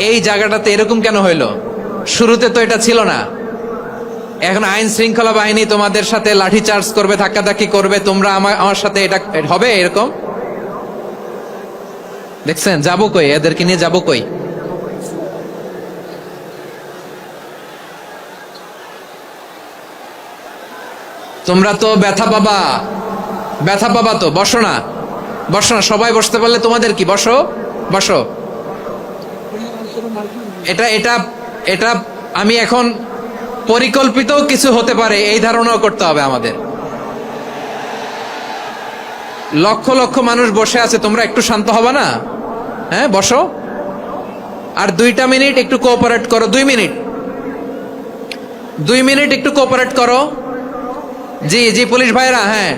এই জায়গাটাতে এরকম কেন হইলো? শুরুতে তো এটা ছিল না। এখন আইন শৃঙ্খলা বাহিনী তোমাদের সাথে লাঠি চার্জ করবে, ধাক্কাধাক্কি করবে, তোমরা আমার সাথে এটা হবে এরকম? দেখছেন যাবো কই, এদেরকে নিয়ে যাবো কই? তোমরা তো ব্যথা পাবা, ব্যথা পাবা তো। বসো না, বসো না, সবাই বসতে পারলে তোমাদের কি, বসো বসো। এটা এটা এটা আমি এখন পরিকল্পিত কিছু হতে পারে এই ধারণাও করতে হবে আমাদের। লক্ষ লক্ষ মানুষ বসে আছে, তোমরা একটু শান্ত হবে না? হ্যাঁ বসো, আর 2টা মিনিট একটু কোঅপারেট করো। 2 মিনিট, 2 মিনিট একটু কোঅপারেট করো। জি জি পুলিশ ভাইরা, হ্যাঁ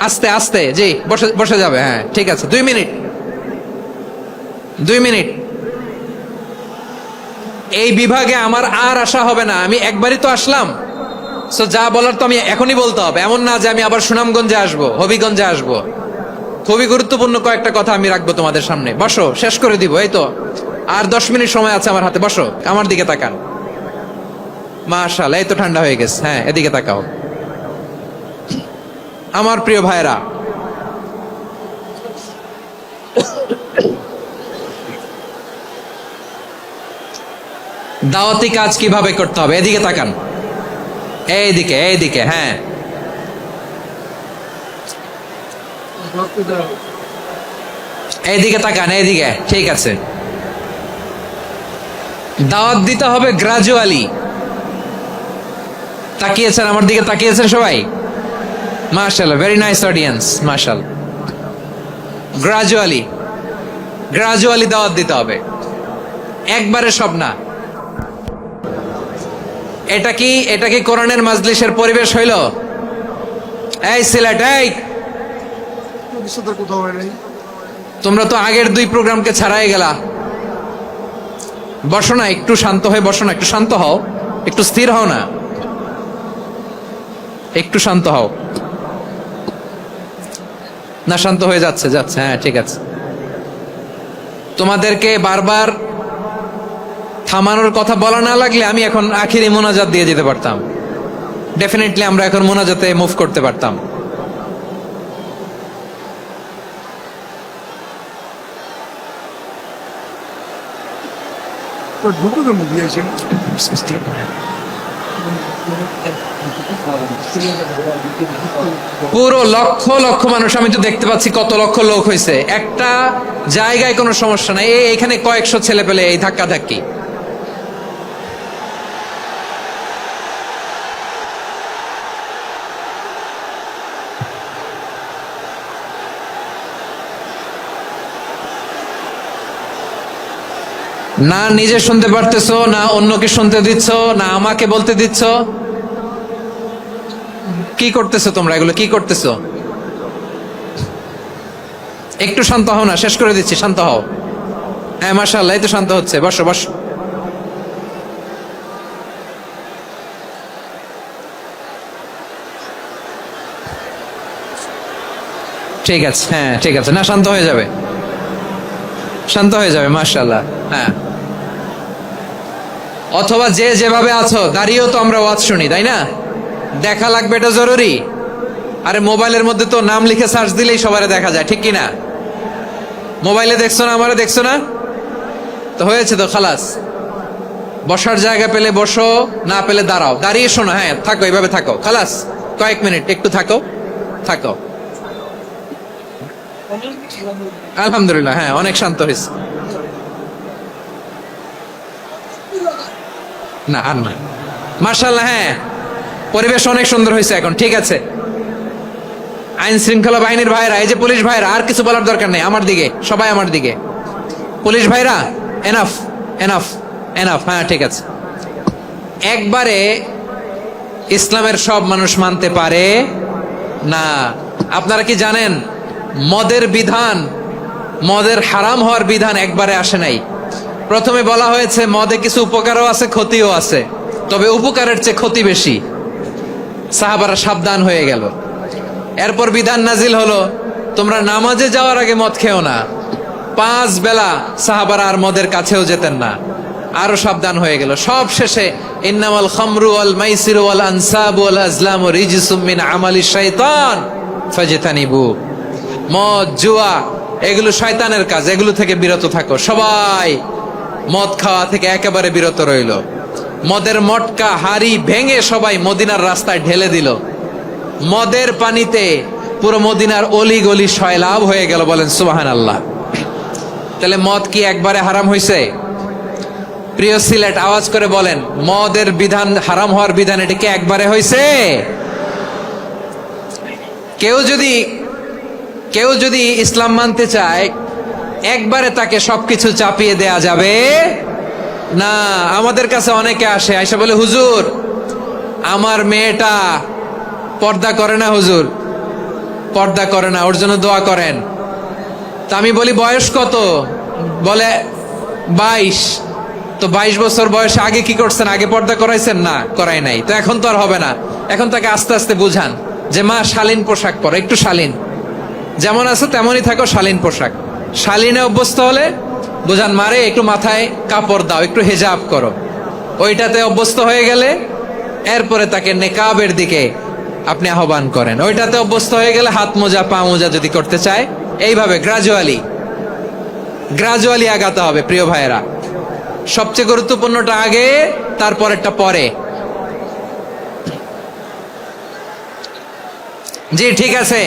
আস্তে আস্তে, জি বসে বসে যাবে, হ্যাঁ ঠিক আছে। 2 মিনিট, 2 মিনিট। এই বিভাগে আমার আর আসা হবে না, আমি একবারই তো আসলাম। সো যা বলার তো আমি এখনই বলতে হবে, এমন না যে আমি আবার সুনামগঞ্জে আসবো, হবিগঞ্জে আসবো। খুবই গুরুত্বপূর্ণ কয়েকটা কথা আমি রাখবো তোমাদের সামনে। বসো, শেষ করে দিব, এই তো আর 10 মিনিট সময় আছে আমার হাতে। বসো, আমার দিকে তাকান। মাশাআল্লাহ, এই তো ঠান্ডা হয়ে গেছে। হ্যাঁ এদিকে তাকাও আমার প্রিয় ভাইরা। দাওয়াতি কাজ কিভাবে করতে হবে, এদিকে তাকান, এইদিকে এইদিকে, হ্যাঁ এইদিকে তাকান, এইদিকে, ঠিক আছে। দাওয়াত দিতে হবে গ্রাজুয়ালি। তাকিয়েছেন আমার দিকে, তাকিয়েছেন সবাই? মাশাআল্লাহ, ভেরি নাইস অডিয়েন্স, মাশাআল্লাহ। গ্রাজুয়ালি, গ্রাজুয়ালি দাওয়াত দিতে হবে, একবারে সব না। এটা কি কোরআনের মাজলিসের পরিবেশ হইল? এই সিলেট, এই তোমরা তো আগের 2 প্রোগ্রামকে ছাড়াই গেলা। বসো না, একটু শান্ত হয়ে বসো না, একটু শান্ত হও, একটু স্থির হও না, একটু শান্ত হও না। শান্ত হয়ে যাচ্ছে, যাচ্ছে, হ্যাঁ ঠিক আছে। তোমাদেরকে বারবার থামানোর কথা বলা না লাগলে আমি এখন আখিরি মোনাজাত দিয়ে যেতে পারতাম। ডেফিনেটলি আমরা এখন মোনাজাতে মুভ করতে পারতাম। পুরো লক্ষ লক্ষ মানুষ, আমি তো দেখতে পাচ্ছি কত লক্ষ লোক হয়েছে। একটা জায়গায় কোনো সমস্যা নাই, এখানে কয়েকশো ছেলে পেলে এই ধাক্কা ধাক্কি। না নিজে শুনতে পারতেছো, না অন্যকে শুনতে দিচ্ছ, না আমাকে বলতে দিচ্ছ। কি করতেছো তোমরা, এগুলো কি করতেছো? একটু শান্ত হও না, শেষ করে দিচ্ছি, শান্ত হও। হ্যাঁ মাশাআল্লাহ, এই তো শান্ত হচ্ছে। বসো বসো। ঠিক আছে, হ্যাঁ ঠিক আছে, না শান্ত হয়ে যাবে, শান্ত হয়ে যাবে, মাশাআল্লাহ। হ্যাঁ, অথবা যে যেভাবে আছো দাঁড়িয়েও তো আমরা ওয়াজ শুনি, তাই না? দেখা লাগবে, এটা জরুরি। আরে মোবাইলের মধ্যে তো নাম লিখে সার্চ দিলেই সবারে দেখা যায়, ঠিক কি না? মোবাইলে দেখছো না, আমারে দেখছো না, তো হয়েছে তো, খালাস। বসার জায়গা পেলে বসো, না পেলে দাঁড়াও, দাঁড়িয়ে শোনো, হ্যাঁ থাকো, এইভাবে থাকো, খালাস। কয়েক মিনিট একটু থাকো, থাকো। আলহামদুলিল্লাহ, হ্যাঁ অনেক শান্ত হয়েছে। না আর না, মাশাআল্লাহ, হ্যাঁ পরিবেশ অনেক সুন্দর হয়েছে এখন, ঠিক আছে। আইন শৃঙ্খলা বাহিনীর ভাইরা, এই যে পুলিশ ভাইরা, আর কিছু বলার দরকার নেই, আমার দিকে সবাই, আমার দিকে। পুলিশ ভাইরা, এনাফ এনাফ এনাফ, হ্যাঁ ঠিক আছে। একবারে ইসলামের সব মানুষ মানতে পারে না। আপনারা কি জানেন মদের বিধান, মদের হারাম হওয়ার বিধান একবারে আসে নাই। প্রথমে বলা হয়েছে মদে কিছু উপকারও আছে, ক্ষতিও আছে, তবে উপকারের চেয়ে ক্ষতি বেশি। সাহাবারা সাবধান হয়ে গেল। এরপর বিধান নাজিল হলো, তোমরা নামাজে যাওয়ার আগে মদ খেও না। 5 বেলা সাহাবারা আর মদের কাছেও যেতেন না, আরো সাবধান হয়ে গেল। সব শেষে ইন্নামাল খামরু ওয়াল মাইসিরু ওয়াল আনসাবু ওয়াল আজলামু রিজসুম মিন আমালিশ শাইতান ফাজতানিবু। মদ, জুয়া এগুলো শয়তানের কাজ, এগুলো থেকে বিরত থাকো। সবাই মদ খাওয়া থেকে একেবারে বিরত রইল। মদের মটকা হাড়ি ভেঙে সবাই মদিনার রাস্তায় ঢেলে দিল। মদের পানিতে পুরো মদিনার অলি গলি সয়লাভ হয়ে গেল। বলেন সুবহানাল্লাহ। তাহলে মদ কি একবারে হারাম হয়েছে? প্রিয় সিলেট, আওয়াজ করে বলেন, মদের বিধান, হারাম হওয়ার বিধান এটা কি একবারে হয়েছে? কেউ যদি ইসলাম মানতে চায় একবারে তাকে সবকিছু চাপিয়ে দেয়া যাবে না। আমাদের কাছে অনেকে আসে, আয়সা বলে, হুজুর আমার মেয়েটা পর্দা করে না, হুজুর পর্দা করে না, ওর জন্য দোয়া করেন। তা আমি বলি বয়স কত? বলে 22। তো 22 বছর বয়সে আগে কি করছেন? আগে পর্দা করাইছেন? না, করাই নাই। তো এখন তো আর হবে না। এখন তাকে আস্তে আস্তে বুঝান যে মা শালীন পোশাক পরো, একটু শালীন, যেমন আছো তেমনই থাকো, শালীন পোশাক। শালীনে অভ্যস্ত হলে বুঝান, মারে একটু মাথায় কাপড় দাও, একটু হেজাব করো। ওইটাতে অভ্যস্ত হয়ে গেলে এরপরে তাকে নেকাবের দিকে আপনি আহ্বান করেন। ওইটাতে অভ্যস্ত হয়ে গেলে হাত মোজা, পা মোজা যদি করতে চায়, এইভাবে গ্রাজুয়ালি আগাতে হবে। প্রিয় ভাইয়েরা, সবচেয়ে গুরুত্বপূর্ণটা আগে, তারপরেরটা পরে। জি ঠিক আছে।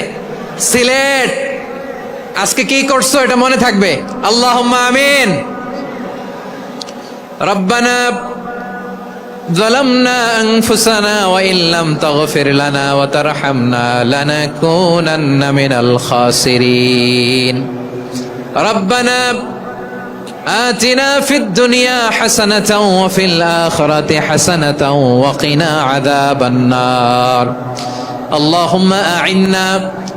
সিলেট আজকে কি করছো এটা মনে থাকবে। আল্লাহুম্মা আমিন। রব্বানা যালামনা আনফুসানা ওয়া ইল্লাম তাগফির লানা ওয়া তারহামনা লানাকুনান্না মিনাল খাসিরিন। রব্বানা آتنا في الدنيا حسنة وفي الآخرة حسنة وقنا عذاب النار. اللهم أعنا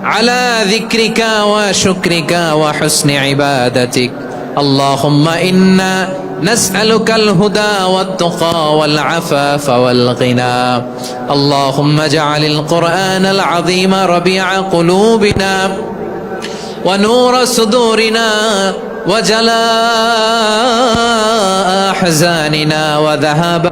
على ذكرك وشكرك وحسن عبادتك. اللهم إنا نسألك الهدى والتقى والعفاف والغنى. اللهم اجعل القرآن العظيم ربيع قلوبنا ونور صدورنا وجلاء أحزاننا وذهاب